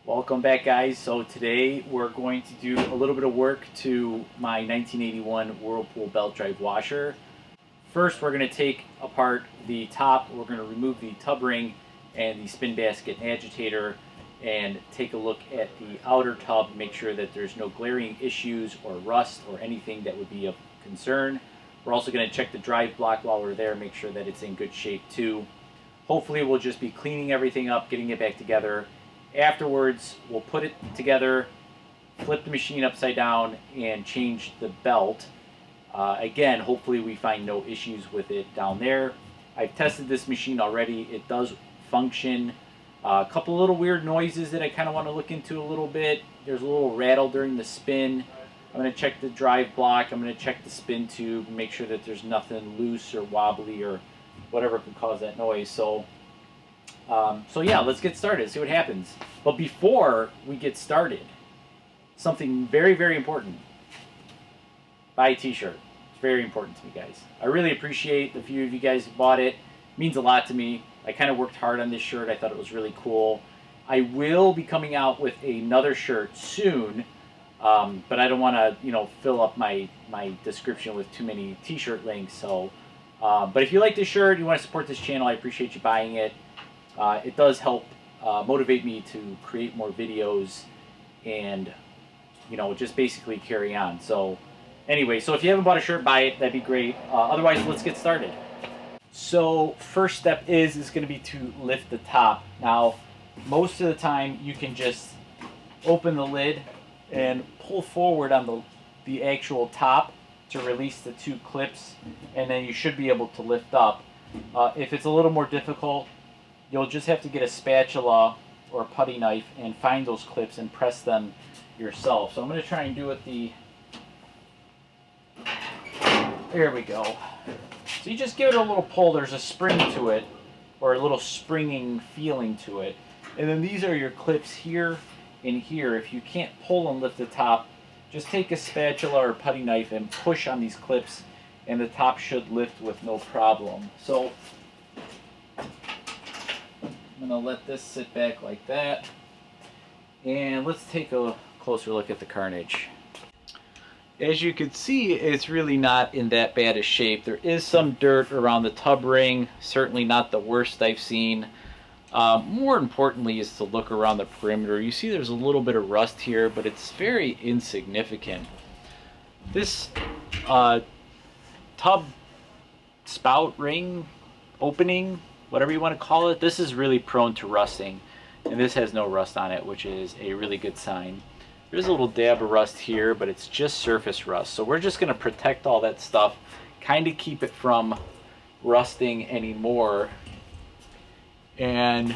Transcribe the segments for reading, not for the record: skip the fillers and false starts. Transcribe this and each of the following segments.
Welcome back, guys. So today we're going to do a little bit of work to my 1981 Whirlpool belt drive washer. First, we're going to take apart the top. We're going to remove the tub ring and the spin basket and agitator and take a look at the outer tub, make sure that there's no glaring issues or rust or anything that would be of concern. We're also going to check the drive block while we're there, make sure that it's in good shape too. Hopefully we'll just be cleaning everything up, getting it back together. Afterwards, we'll put it together, flip the machine upside down, and change the belt. Again, hopefully we find no issues with it down there. I've tested this machine already. It does function. A couple little weird noises that I kind of want to look into a little bit. There's a little rattle during the spin. I'm going to check the drive block. I'm going to check the spin tube, make sure that there's nothing loose or wobbly or whatever could cause that noise. So yeah, let's get started, see what happens. But before we get started, something very, very important. Buy a t-shirt. It's very important to me, guys. I really appreciate the few of you guys who bought it. It means a lot to me. I kind of worked hard on this shirt. I thought it was really cool. I will be coming out with another shirt soon, but I don't want to, fill up my description with too many t-shirt links. So, but if you like this shirt, you want to support this channel, I appreciate you buying it. It does help motivate me to create more videos and, just basically carry on. So anyway, so if you haven't bought a shirt, buy it. That'd be great. Otherwise, let's get started. So first step is going to be to lift the top. Now, most of the time, you can just open the lid and pull forward on the actual top to release the two clips, and then you should be able to lift up. If it's a little more difficult, you'll just have to get a spatula or a putty knife and find those clips and press them yourself. So I'm going to try and do it there we go. So you just give it a little pull. There's a spring to it, or a little springing feeling to it. And then these are your clips here and here. If you can't pull and lift the top, just take a spatula or putty knife and push on these clips, and the top should lift with no problem. So I'm going to let this sit back like that, and let's take a closer look at the carnage. As you can see, it's really not in that bad a shape. There is some dirt around the tub ring, certainly not the worst I've seen. More importantly is to look around the perimeter. You see there's a little bit of rust here, but it's very insignificant. This tub spout ring opening, whatever you want to call it, this is really prone to rusting, and this has no rust on it, which is a really good sign. There's a little dab of rust here, but it's just surface rust, so we're just going to protect all that stuff, kind of keep it from rusting anymore, and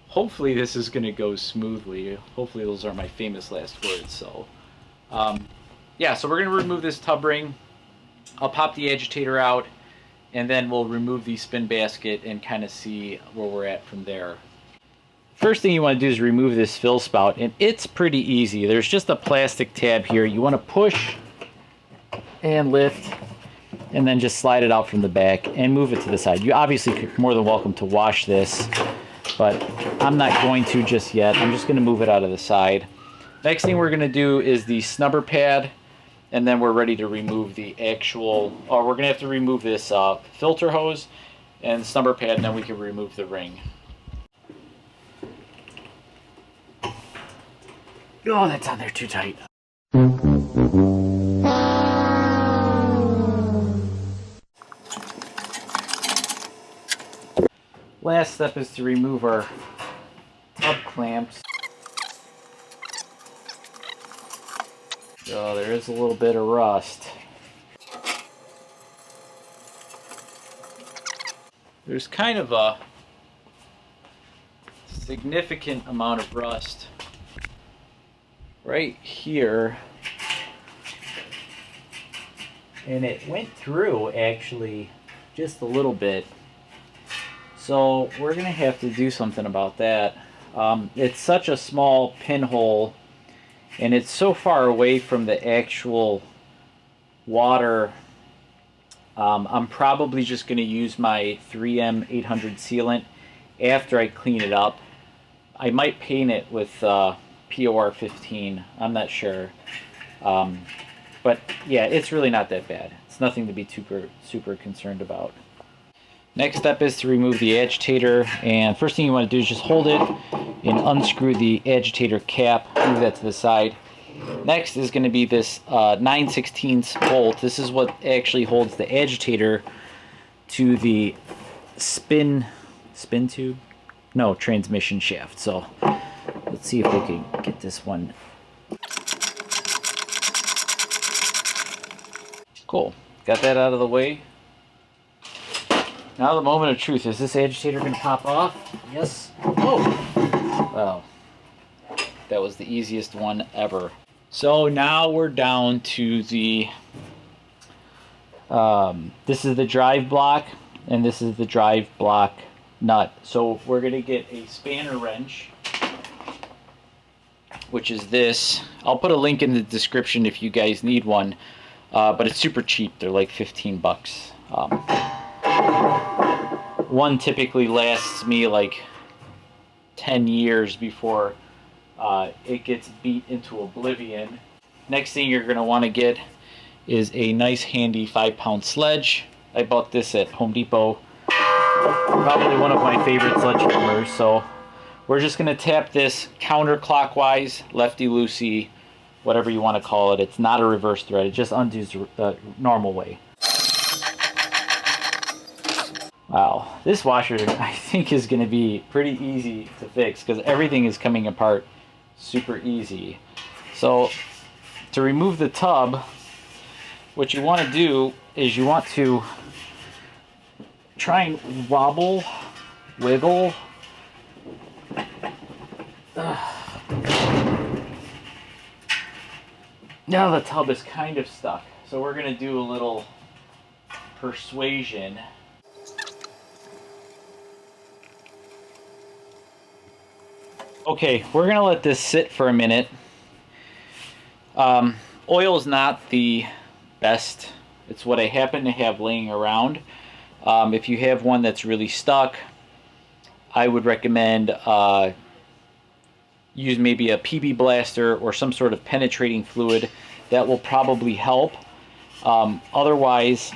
hopefully this is going to go smoothly. Hopefully those are my famous last words. So yeah, so we're going to remove this tub ring. I'll pop the agitator out, and then we'll remove the spin basket and kind of see where we're at from there. First thing you want to do is remove this fill spout, and it's pretty easy. There's just a plastic tab here. You want to push and lift, and then just slide it out from the back and move it to the side. You obviously are more than welcome to wash this, but I'm not going to just yet. I'm just going to move it out of the side. Next thing we're going to do is the snubber pad, and then we're ready to remove the actual, or we're going to have to remove this filter hose and snubber pad, and then we can remove the ring. Oh, that's on there too tight. Last step is to remove our tub clamps. So there is a little bit of rust. There's kind of a significant amount of rust right here, and it went through actually just a little bit, so we're gonna have to do something about that. It's such a small pinhole, and it's so far away from the actual water. I'm probably just going to use my 3M 800 sealant after I clean it up. I might paint it with POR 15. I'm not sure. But yeah, it's really not that bad. It's nothing to be super concerned about. Next step is to remove the agitator, and first thing you want to do is just hold it and unscrew the agitator cap, move that to the side. Next is going to be this 9/16 bolt. This is what actually holds the agitator to the transmission shaft. So let's see if we can get this one. Cool, got that out of the way. Now the moment of truth. Is this agitator going to pop off? Yes. Oh! Wow. That was the easiest one ever. So now we're down to the... this is the drive block, and this is the drive block nut. So we're going to get a spanner wrench, which is this. I'll put a link in the description if you guys need one, but it's super cheap. They're like 15 bucks. One typically lasts me like 10 years before it gets beat into oblivion. Next thing you're going to want to get is a nice handy 5-pound sledge. I bought this at Home Depot. Probably one of my favorite sledgehammers. So we're just going to tap this counterclockwise, lefty-loosey, whatever you want to call it. It's not a reverse thread. It just undoes the normal way. Wow, this washer I think is going to be pretty easy to fix because everything is coming apart super easy. So to remove the tub, what you want to do is you want to try and wiggle. Now the tub is kind of stuck, so we're going to do a little persuasion. Okay, we're going to let this sit for a minute. Oil is not the best. It's what I happen to have laying around. If you have one that's really stuck, I would recommend use maybe a PB blaster or some sort of penetrating fluid. That will probably help. Otherwise,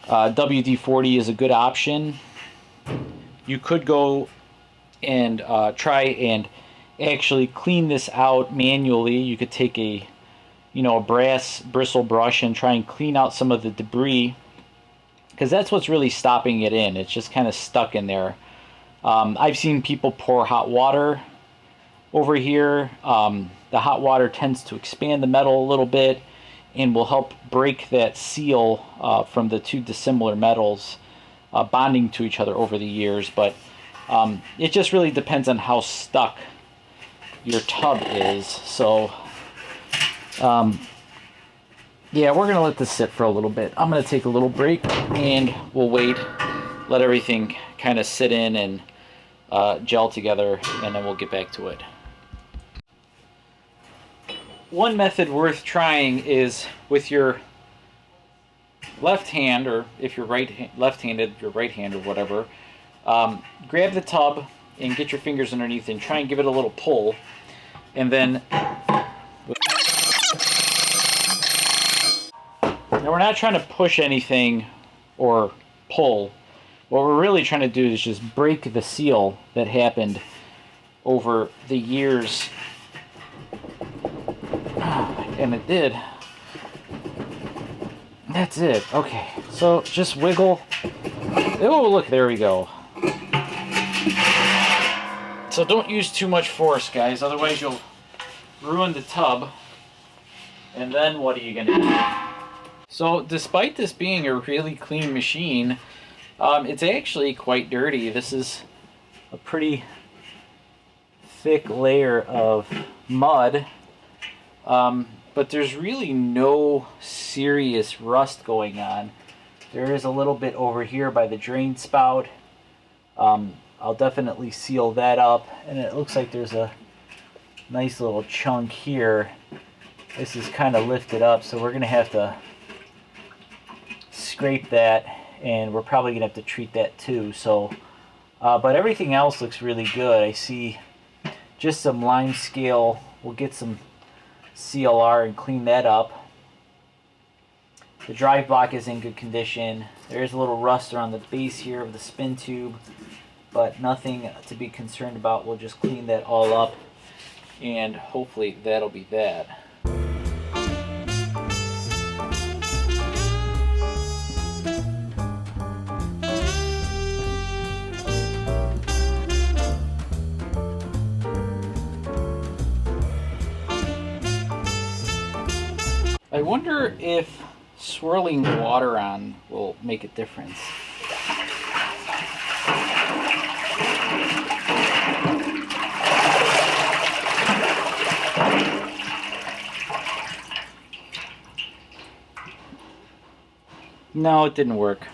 WD-40 is a good option. You could go and try and actually clean this out manually. You could take a brass bristle brush and try and clean out some of the debris, because that's what's really stopping it in. It's just kind of stuck in there. I've seen people pour hot water over here. The hot water tends to expand the metal a little bit and will help break that seal from the two dissimilar metals bonding to each other over the years. But it just really depends on how stuck your tub is. So yeah, we're gonna let this sit for a little bit. I'm gonna take a little break and we'll wait, let everything kind of sit in and gel together, and then we'll get back to it. One method worth trying is with your left hand, or if you're left-handed, your right hand or whatever. Grab the tub and get your fingers underneath and try and give it a little pull, and then now we're not trying to push anything or pull. What we're really trying to do is just break the seal that happened over the years, and it did. That's it. Okay, so just wiggle. Oh, look, there we go. So don't use too much force, guys, otherwise you'll ruin the tub. And then what are you gonna do? So despite this being a really clean machine, it's actually quite dirty. This is a pretty thick layer of mud, but there's really no serious rust going on. There is a little bit over here by the drain spout. I'll definitely seal that up, and it looks like there's a nice little chunk here. This is kind of lifted up, so we're gonna have to scrape that, and we're probably gonna have to treat that too. So But everything else looks really good. I see just some lime scale. We'll get some CLR and clean that up. The drive block is in good condition. There is a little rust around the base here of the spin tube, but nothing to be concerned about. We'll just clean that all up, and hopefully that'll be that. I wonder if swirling water on will make a difference. No, it didn't work.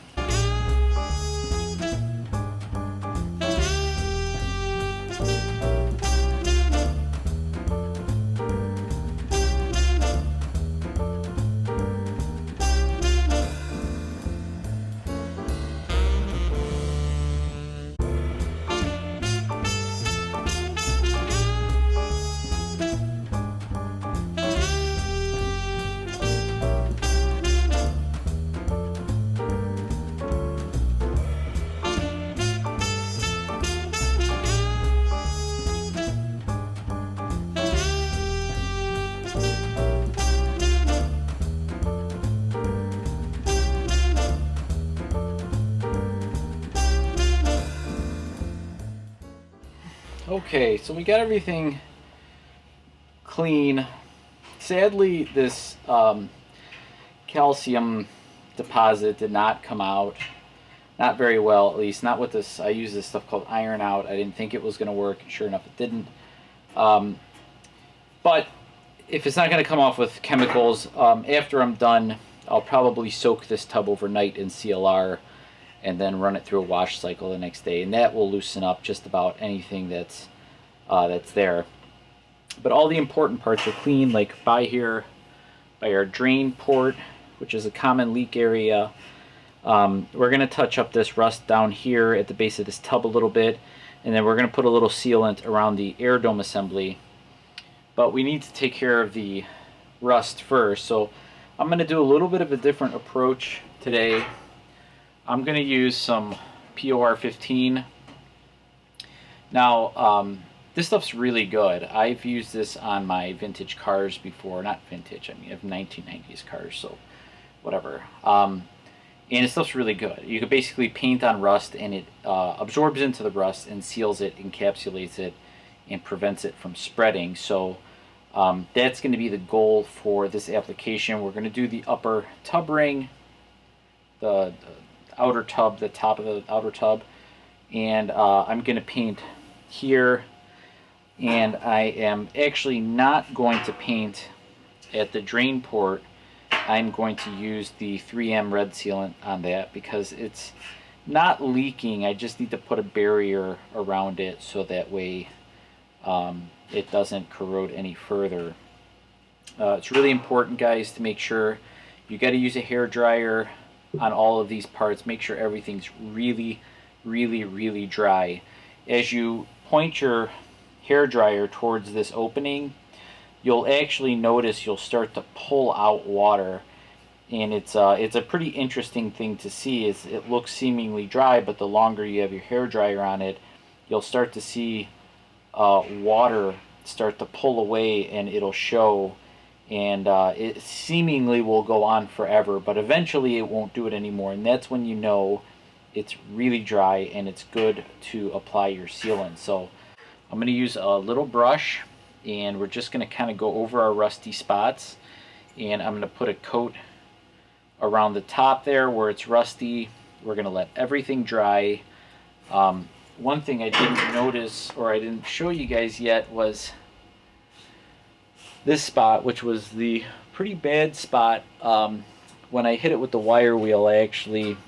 Okay, so we got everything clean. Sadly, this calcium deposit did not come out. Not very well, at least. Not with this. I use this stuff called Iron Out. I didn't think it was going to work. Sure enough, it didn't. But if it's not going to come off with chemicals, after I'm done, I'll probably soak this tub overnight in CLR and then run it through a wash cycle the next day, and that will loosen up just about anything that's there. But all the important parts are clean, like by here, by our drain port, which is a common leak area. We're going to touch up this rust down here at the base of this tub a little bit, and then we're going to put a little sealant around the air dome assembly. But we need to take care of the rust first, so I'm going to do a little bit of a different approach today. I'm going to use some POR 15. Now, this stuff's really good. I've used this on my vintage cars before. Not vintage, I mean, I have 1990s cars, so whatever. And this stuff's really good. You can basically paint on rust, and it absorbs into the rust and seals it, encapsulates it, and prevents it from spreading. So that's going to be the goal for this application. We're going to do the upper tub ring, the outer tub, the top of the outer tub, and I'm going to paint here, and I am actually not going to paint at the drain port. I'm going to use the 3M red sealant on that because it's not leaking. I just need to put a barrier around it so that way it doesn't corrode any further. It's really important, guys, to make sure you got to use a hair dryer on all of these parts. Make sure everything's really, really, really dry. As you point your hair dryer towards this opening, you'll actually notice you'll start to pull out water, and it's a pretty interesting thing to see. Is it looks seemingly dry, but the longer you have your hair dryer on it, you'll start to see water start to pull away, and it'll show, and it seemingly will go on forever, but eventually it won't do it anymore, and that's when you know it's really dry and it's good to apply your sealant. So I'm going to use a little brush, and we're just going to kind of go over our rusty spots, and I'm going to put a coat around the top there where it's rusty. We're going to let everything dry. One thing I didn't notice, or I didn't show you guys yet, was this spot, which was the pretty bad spot. When I hit it with the wire wheel, I actually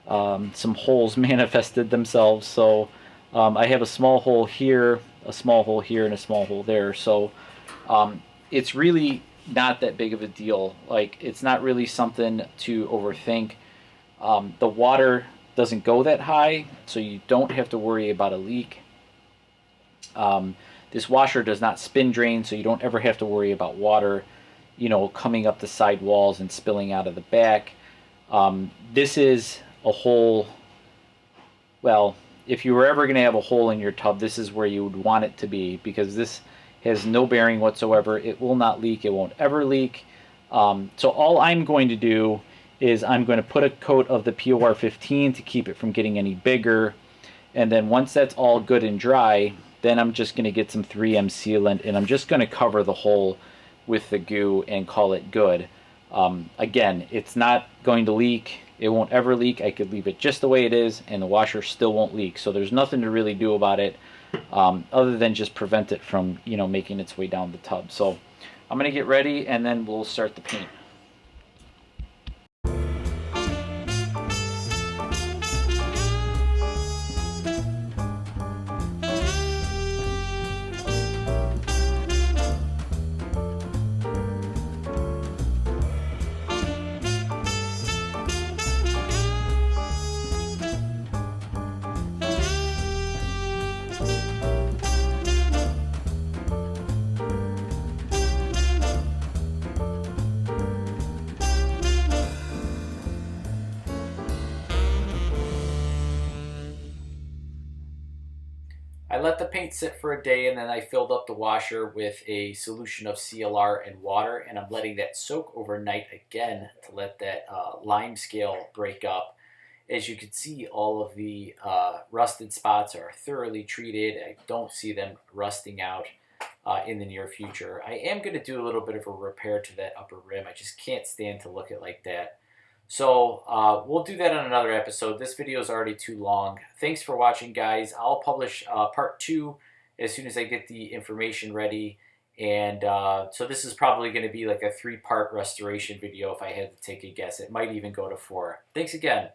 some holes manifested themselves. So I have a small hole here, a small hole here, and a small hole there. So it's really not that big of a deal. Like, it's not really something to overthink. The water doesn't go that high, so you don't have to worry about a leak. This washer does not spin drain, so you don't ever have to worry about water, coming up the side walls and spilling out of the back. This is a hole, well, if you were ever going to have a hole in your tub, this is where you would want it to be, because this has no bearing whatsoever. It will not leak. It won't ever leak. So all I'm going to do is I'm going to put a coat of the POR 15 to keep it from getting any bigger. And then once that's all good and dry, then I'm just going to get some 3M sealant, and I'm just going to cover the hole with the goo and call it good. Again, it's not going to leak. It won't ever leak. I could leave it just the way it is, and the washer still won't leak. So there's nothing to really do about it, other than just prevent it from, making its way down the tub. So I'm going to get ready, and then we'll start the paint. I let the paint sit for a day, and then I filled up the washer with a solution of CLR and water, and I'm letting that soak overnight again to let that lime scale break up. As you can see, all of the rusted spots are thoroughly treated. I don't see them rusting out in the near future. I am going to do a little bit of a repair to that upper rim. I just can't stand to look at it like that. So we'll do that on another episode. This video is already too long. Thanks for watching, guys. I'll publish part 2 as soon as I get the information ready. And so this is probably going to be like a 3-part restoration video if I had to take a guess. It might even go to 4. Thanks again.